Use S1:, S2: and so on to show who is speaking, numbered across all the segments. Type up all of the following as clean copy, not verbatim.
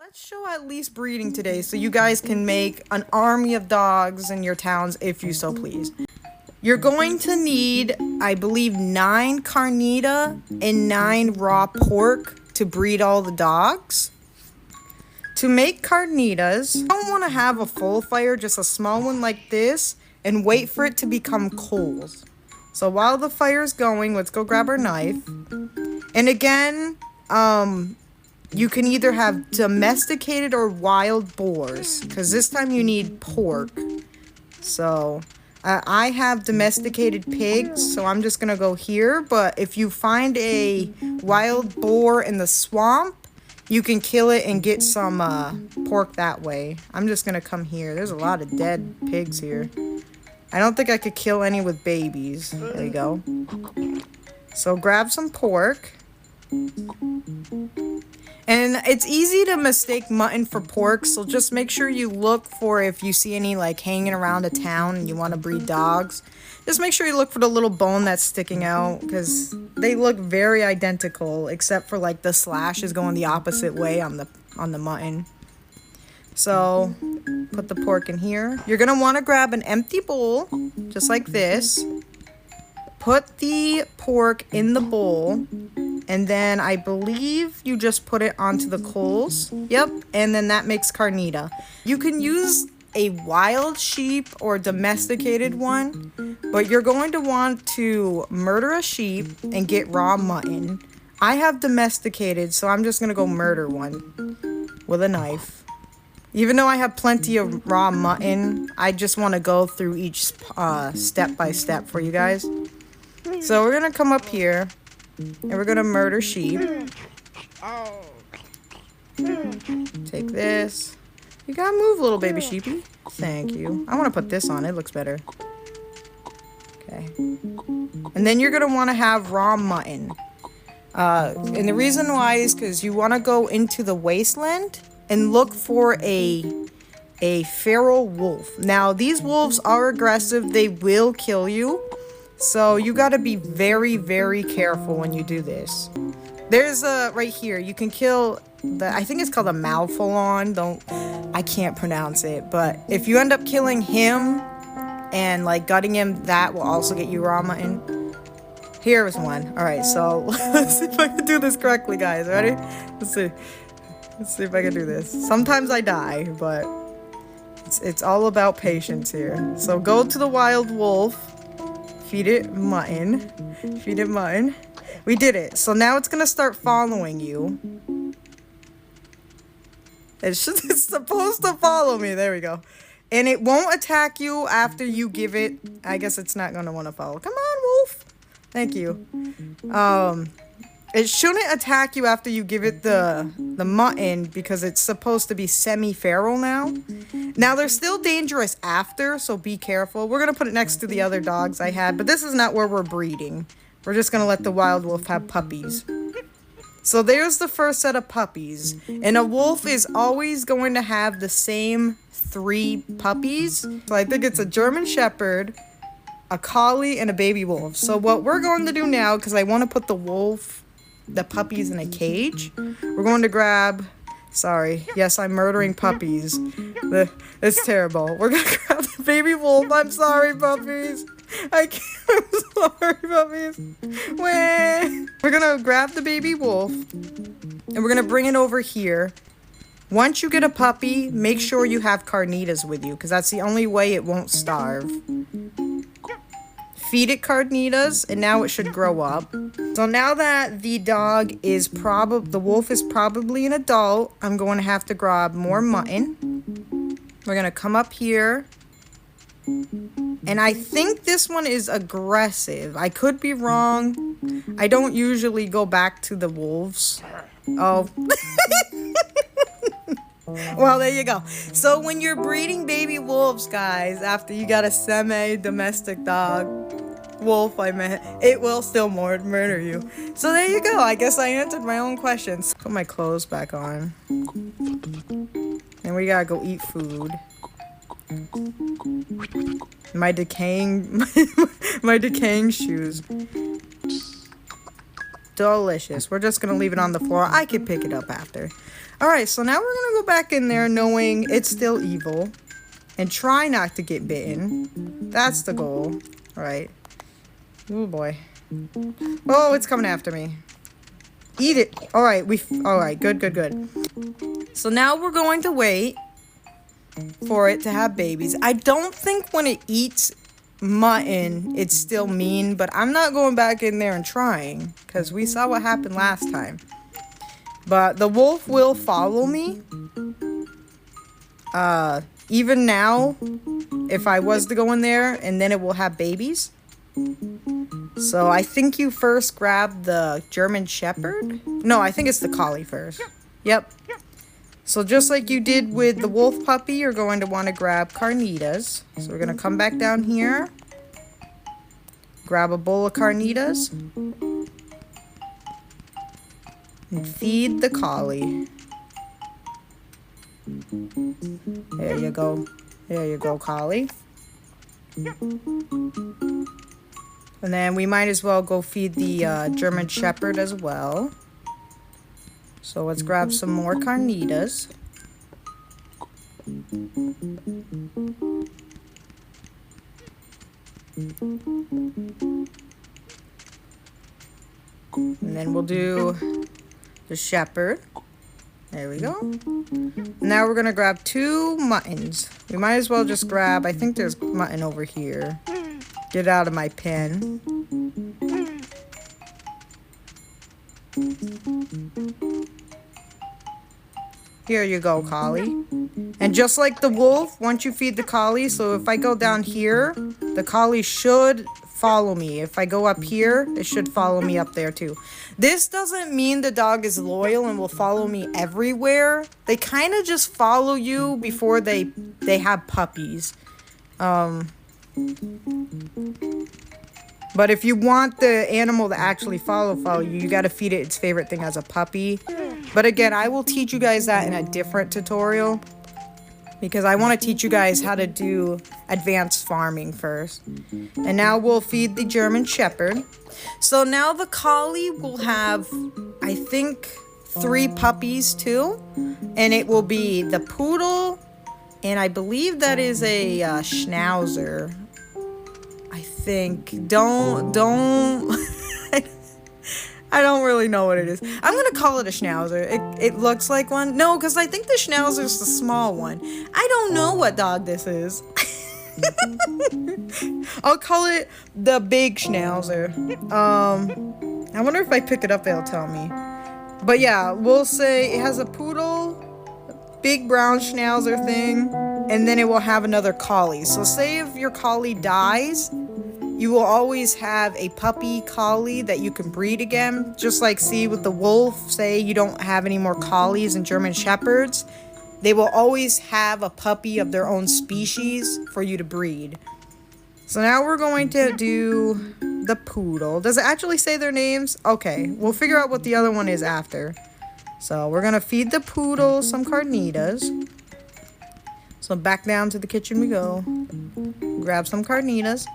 S1: Let's show at least breeding today so you guys can make an army of dogs in your towns if you so please. You're going to need, I believe, 9 carnita and 9 raw pork to breed all the dogs. To make carnitas, you don't want to have a full fire, just a small one like this, and wait for it to become coals. So while the fire's going, let's go grab our knife. And again, you can either have domesticated or wild boars, because this time you need pork. So I have domesticated pigs, so I'm just gonna go here. But if you find a wild boar in the swamp, you can kill it and get some pork that way. I'm just gonna come here. There's a lot of dead pigs here. I don't think I could kill any with babies. There you go. So grab some pork. And it's easy to mistake mutton for pork, so just make sure you look for if you see any like hanging around a town and you want to breed dogs. Just make sure you look for the little bone that's sticking out, because they look very identical except for like the slash is going the opposite way on the mutton. So put the pork in here. You're gonna want to grab an empty bowl just like this. Put the pork in the bowl, and then I believe you just put it onto the coals. Yep, and then that makes carnita. You can use a wild sheep or domesticated one, but you're going to want to murder a sheep and get raw mutton. I have domesticated, so I'm just gonna go murder one with a knife. Even though I have plenty of raw mutton, I just want to go through each step by step for you guys. So we're gonna come up here and we're gonna murder sheep. Take this. You gotta move, little baby sheepy. Thank you. I want to put this on. It looks better. Okay. And then you're gonna want to have raw mutton. And the reason why is because you want to go into the wasteland and look for a feral wolf. Now these wolves are aggressive. They will kill you. So you got to be very, very careful when you do this. There's right here, you can kill I think it's called a Malfolon. I can't pronounce it, but if you end up killing him and like gutting him, that will also get you raw mutton. Here's one. All right, so let's see if I can do this correctly, guys. Ready? Let's see if I can do this. Sometimes I die, but it's all about patience here. So go to the wild wolf. Feed it mutton. Feed it mutton. We did it. So now it's gonna start following you. It's supposed to follow me. There we go. And it won't attack you after you give it. I guess it's not gonna want to follow. Come on, wolf. Thank you. It shouldn't attack you after you give it the mutton, because it's supposed to be semi-feral now. Now, they're still dangerous after, so be careful. We're going to put it next to the other dogs I had, but this is not where we're breeding. We're just going to let the wild wolf have puppies. So there's the first set of puppies. And a wolf is always going to have the same 3 puppies. So I think it's a German Shepherd, a Collie, and a baby wolf. So what we're going to do now, because I want to put the puppies in a cage, we're going to grab, sorry, yes, I'm murdering puppies. It's terrible. We're going to grab the baby wolf. I'm sorry, puppies. I can't, I'm sorry, puppies. We're going to grab the baby wolf, and we're going to bring it over here. Once you get a puppy, make sure you have carnitas with you, because that's the only way it won't starve. Feed it carnitas, and now it should grow up. So now that the wolf is probably an adult, I'm going to have to grab more mutton. We're going to come up here. And I think this one is aggressive. I could be wrong. I don't usually go back to the wolves. Oh. Well, there you go. So when you're breeding baby wolves, guys, after you got a semi-domestic dog, wolf, I meant, it will still murder you. So there you go. I guess I answered my own questions. Put my clothes back on. And we gotta go eat food. My decaying shoes. delicious. We're just gonna leave it on the floor. I could pick it up after. All right, so now we're gonna go back in there knowing it's still evil and try not to get bitten. That's the goal. All right. Oh boy. Oh, it's coming after me. Eat it. All right, all right, good, good, good. So now we're going to wait for it to have babies. I don't think when it eats mutton, it's still mean, but I'm not going back in there and trying because we saw what happened last time. But the wolf will follow me. Even now, if I was to go in there, and then it will have babies. So I think you first grab the German Shepherd. No, I think it's the collie first. Yep. So just like you did with the wolf puppy, you're going to want to grab carnitas. So we're going to come back down here. Grab a bowl of carnitas. And feed the collie. There you go. There you go, collie. And then we might as well go feed the German Shepherd as well. So let's grab some more carnitas. And then we'll do the shepherd. There we go. Now we're gonna grab 2 muttons. We might as well just grab, I think there's mutton over here. Get out of my pen. Here you go, collie. And just like the wolf, once you feed the collie, so if I go down here, the collie should follow me. If I go up here, it should follow me up there too. This doesn't mean the dog is loyal and will follow me everywhere. They kind of just follow you before they have puppies. But if you want the animal to actually follow you, you got to feed it its favorite thing as a puppy. But again, I will teach you guys that in a different tutorial because I want to teach you guys how to do advanced farming first. And now we'll feed the German Shepherd. So now the collie will have, I think, 3 puppies too. And it will be the poodle, and I believe that is a schnauzer. I think. Don't. I don't really know what it is. I'm going to call it a schnauzer. It looks like one. No, because I think the schnauzer is the small one. I don't know what dog this is. I'll call it the big schnauzer. I wonder if I pick it up, it'll tell me. But yeah, we'll say it has a poodle, big brown schnauzer thing, and then it will have another collie. So say if your collie dies, you will always have a puppy collie that you can breed again. Just like, see, with the wolf, say you don't have any more collies and German Shepherds, they will always have a puppy of their own species for you to breed. So now we're going to do the poodle. Does it actually say their names? Okay, we'll figure out what the other one is after. So we're going to feed the poodle some carnitas. So back down to the kitchen we go. Grab some carnitas.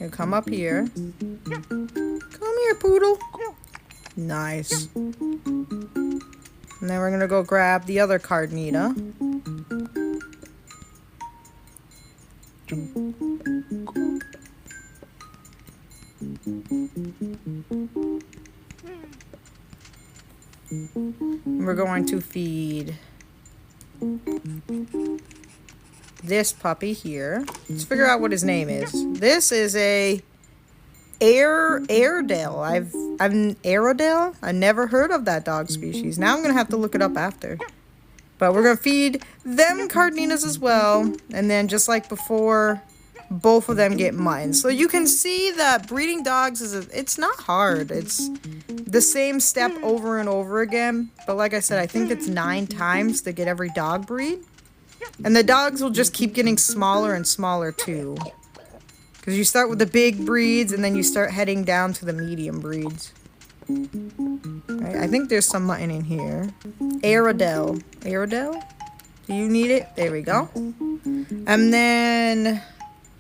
S1: You come up here. Come here, poodle. Nice. And then we're gonna go grab the other carnita. We're going to feed this puppy here. Let's figure out what his name is. This is a Airedale. I've Airedale? I never heard of that dog species. Now I'm gonna have to look it up after. But we're gonna feed them carnitas as well, and then just like before, both of them get mutton. So you can see that breeding dogs it's not hard. It's the same step over and over again. But like I said, I think it's 9 times to get every dog breed. And the dogs will just keep getting smaller and smaller too. Because you start with the big breeds and then you start heading down to the medium breeds. Right, I think there's some mutton in here. Airedale. Airedale? Do you need it? There we go. And then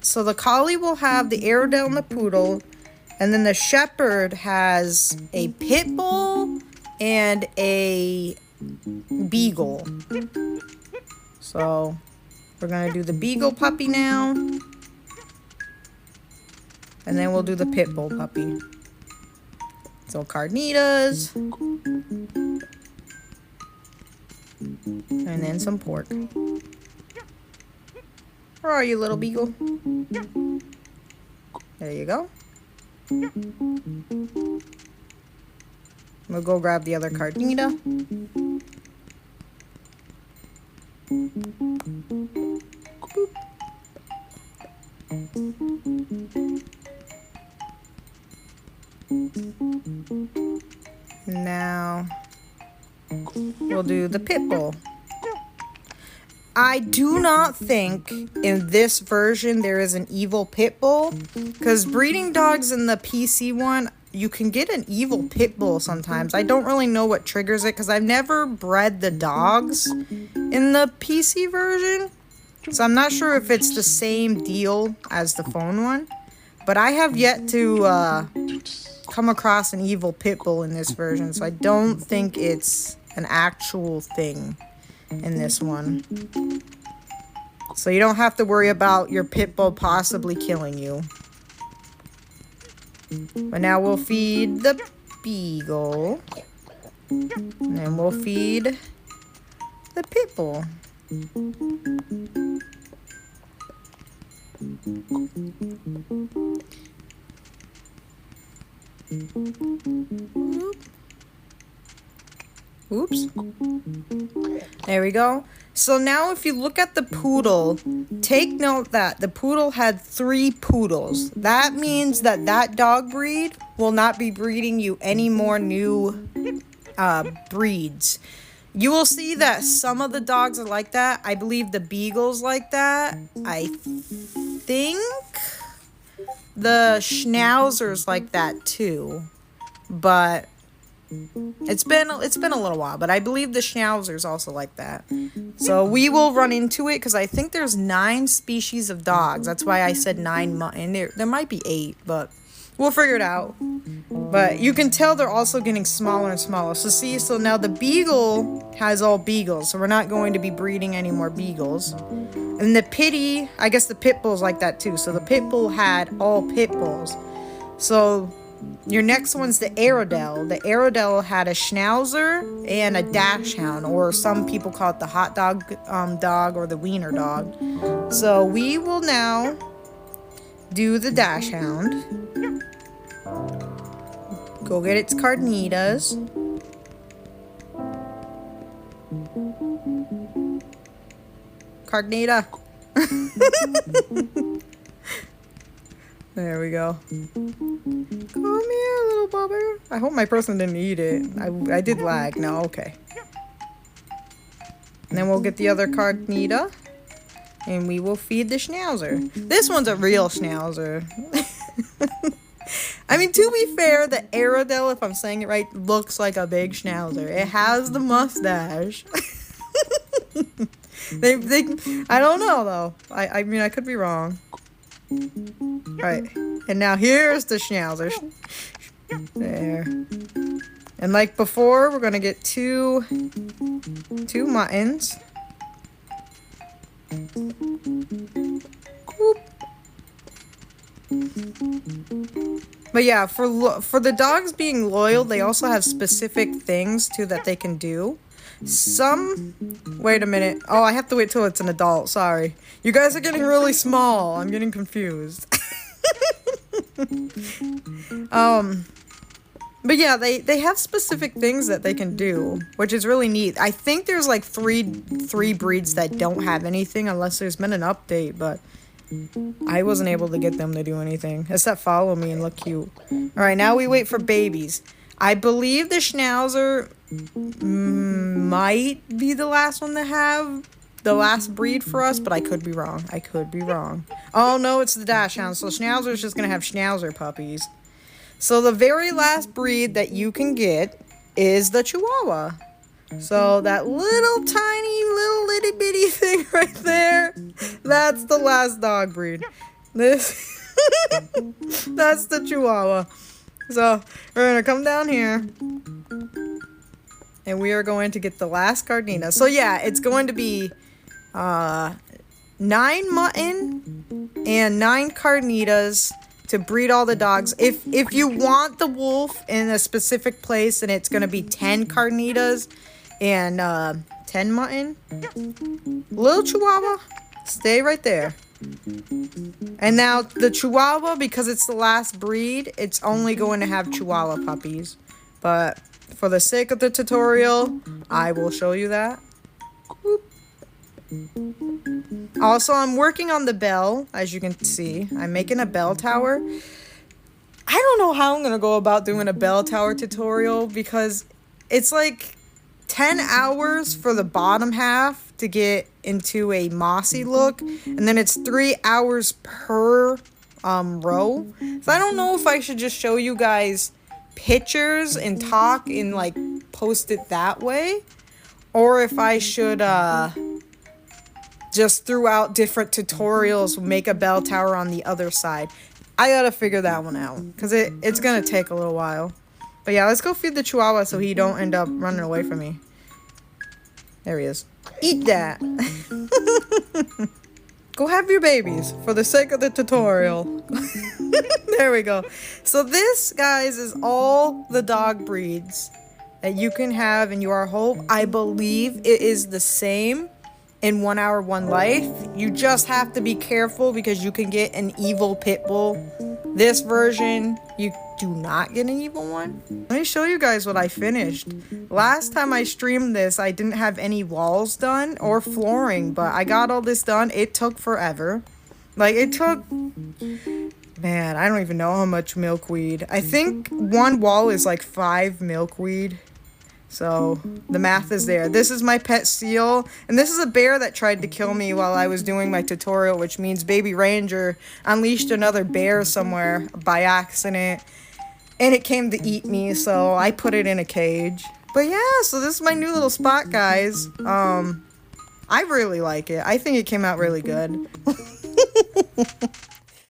S1: So the collie will have the Airedale and the poodle, and then the shepherd has a pit bull and a beagle. So we're gonna do the beagle puppy now, and then we'll do the pit bull puppy. So carnitas, and then some pork. Where are you, little beagle? There you go. We'll go grab the other carnita. Boop. Now we'll do the pit bull. I do not think in this version there is an evil pit bull, because breeding dogs in the PC one, you can get an evil pit bull sometimes. I don't really know what triggers it because I've never bred the dogs in the PC version. So I'm not sure if it's the same deal as the phone one. But I have yet to come across an evil pit bull in this version. So I don't think it's an actual thing in this one. So you don't have to worry about your pit bull possibly killing you. But now we'll feed the beagle. And then we'll feed the pit bull. Oops. There we go. So now if you look at the poodle, take note that the poodle had 3 poodles. That means that that dog breed will not be breeding you any more new breeds. You will see that some of the dogs are like that. I believe the beagle's like that. I think the schnauzer's like that too. But it's been a little while, but I believe the schnauzer's also like that. So we will run into it because I think there's 9 species of dogs. That's why I said 9, and there might be 8, but we'll figure it out. But you can tell they're also getting smaller and smaller. So see, so now the beagle has all beagles, so we're not going to be breeding any more beagles. And the pitty, I guess the pit bull's like that too. So the pit bull had all pit bulls. So your next one's the Airedale. The Airedale had a Schnauzer and a Dachshund, or some people call it the hot dog dog or the wiener dog. So we will now do the Dachshund. Go get its carnitas. Carnita. There we go. Come here, little bubber. I hope my person didn't eat it. I did lag. No, okay. And then we'll get the other carnita. And we will feed the Schnauzer. This one's a real Schnauzer. I mean, to be fair, the Airedale, if I'm saying it right, looks like a big Schnauzer. It has the mustache. I don't know, though. I mean, I could be wrong. Right. And now here's the Schnauzer. There. And like before, we're going to get two muttons. Whoop. But yeah, for the dogs being loyal, they also have specific things too that they can do. Wait a minute. Oh, I have to wait till it's an adult. Sorry. You guys are getting really small. I'm getting confused. But yeah, they have specific things that they can do, which is really neat. I think there's like three breeds that don't have anything unless there's been an update, but I wasn't able to get them to do anything except follow me and look cute. All right, now we wait for babies. I believe the Schnauzer might be the last one to have the last breed for us, but I could be wrong. I could be wrong. Oh no, it's the Dachshund. So Schnauzer's just gonna have Schnauzer puppies. So the very last breed that you can get is the Chihuahua. So that little tiny little itty bitty thing right there, that's the last dog breed. This, that's the Chihuahua. So we're gonna come down here. And we are going to get the last Gardenia. So yeah, it's going to be 9 mutton and 9 carnitas to breed all the dogs. If you want the wolf in a specific place, then it's going to be 10 carnitas and 10 mutton. Little Chihuahua, stay right there. And now the Chihuahua, because it's the last breed, it's only going to have Chihuahua puppies. But for the sake of the tutorial, I will show you that. Whoop. Also, I'm working on the bell, as you can see. I'm making a bell tower. I don't know how I'm going to go about doing a bell tower tutorial because it's like 10 hours for the bottom half to get into a mossy look. And then it's 3 hours per row. So I don't know if I should just show you guys pictures and talk and like post it that way, or if I should just throughout different tutorials make a bell tower on the other side. I gotta figure that one out because it's gonna take a little while. But yeah, let's go feed the Chihuahua so he don't end up running away from me. There he is. Eat that. Go have your babies for the sake of the tutorial. There we go. So this, guys, is all the dog breeds that you can have in your home. I believe it is the same in 1 Hour, One Life. You just have to be careful because you can get an evil pit bull. This version, you do not get an evil one. Let me show you guys what I finished. Last time I streamed this, I didn't have any walls done or flooring, but I got all this done. It took forever. Like, it took... Man, I don't even know how much milkweed. I think one wall is like 5 milkweed. So, the math is there. This is my pet seal. And this is a bear that tried to kill me while I was doing my tutorial, which means Baby Ranger unleashed another bear somewhere by accident. And it came to eat me, so I put it in a cage. But yeah, so this is my new little spot, guys. I really like it. I think it came out really good.